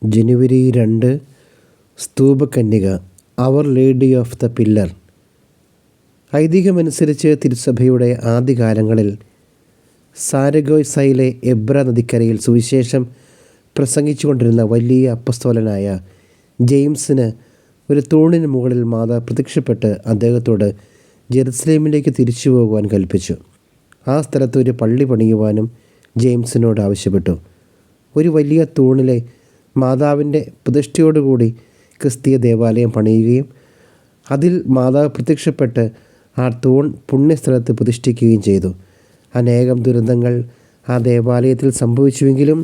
ജനുവരി 2 സ്തൂപകന്യക Our Lady of the Pillar. ഐതിഹ്യമനുസരിച്ച് തിരുസഭയുടെ ആദ്യകാലങ്ങളിൽ സാരഗോയ്സയിലെ എബ്ര നദിക്കരയിൽ സുവിശേഷം പ്രസംഗിച്ചുകൊണ്ടിരുന്ന വലിയ അപ്പസ്തോലനായ ജെയിംസിന് ഒരു തൂണിന് മുകളിൽ മാതാവ് പ്രത്യക്ഷപ്പെട്ട് അദ്ദേഹത്തോട് ജെറുസലേമിലേക്ക് തിരിച്ചു പോകുവാൻ കൽപ്പിച്ചു. ആ സ്ഥലത്ത് ഒരു പള്ളി പണിയുവാനും ജെയിംസിനോട് ആവശ്യപ്പെട്ടു. ഒരു വലിയ തൂണിലെ മാതാവിൻ്റെ പ്രതിഷ്ഠയോടുകൂടി ക്രിസ്തീയ ദേവാലയം പണിയുകയും അതിൽ മാതാവ് പ്രത്യക്ഷപ്പെട്ട് ആ തൂൺ പുണ്യസ്ഥലത്ത് പ്രതിഷ്ഠിക്കുകയും ചെയ്തു. അനേകം ദുരന്തങ്ങൾ ആ ദേവാലയത്തിൽ സംഭവിച്ചുവെങ്കിലും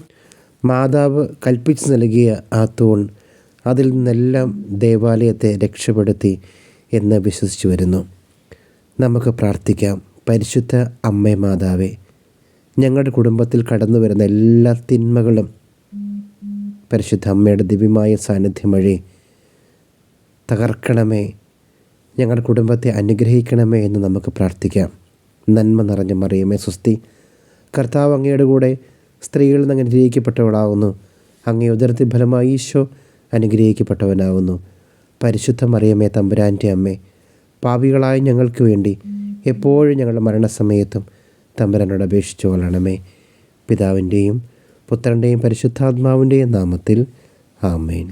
മാതാവ് കൽപ്പിച്ചു നൽകിയ ആ തൂൺ അതിൽ നിന്നെല്ലാം ദേവാലയത്തെ രക്ഷപ്പെടുത്തി എന്ന് വിശ്വസിച്ചു വരുന്നു. നമുക്ക് പ്രാർത്ഥിക്കാം. പരിശുദ്ധ അമ്മേ മാതാവേ, ഞങ്ങളുടെ കുടുംബത്തിൽ കടന്നു വരുന്ന എല്ലാ തിന്മകളും പരിശുദ്ധ അമ്മയുടെ ദിവ്യമായ സാന്നിധ്യം വഴി തകർക്കണമേ, ഞങ്ങളുടെ കുടുംബത്തെ അനുഗ്രഹിക്കണമേ എന്ന് നമുക്ക് പ്രാർത്ഥിക്കാം. നന്മ നിറഞ്ഞ മറിയമേ സ്വസ്തി, കർത്താവ് അങ്ങയുടെ കൂടെ സ്ത്രീകളിൽ നിന്ന് അനുഗ്രഹിക്കപ്പെട്ടവളാകുന്നു. അങ്ങേ ഉദരത്തിൽ ഫലമായി ഈശോ അനുഗ്രഹിക്കപ്പെട്ടവനാകുന്നു. പരിശുദ്ധ മറിയമേ തമ്പുരാൻ്റെ അമ്മേ, പാപികളായ ഞങ്ങൾക്ക് വേണ്ടി എപ്പോഴും ഞങ്ങളുടെ മരണസമയത്തും തമ്പുരാനോട് അപേക്ഷിച്ചു കൊള്ളണമേ. പിതാവിൻ്റെയും പുത്രൻ്റെയും പരിശുദ്ധാത്മാവിൻ്റെയും നാമത്തിൽ ആമേൻ.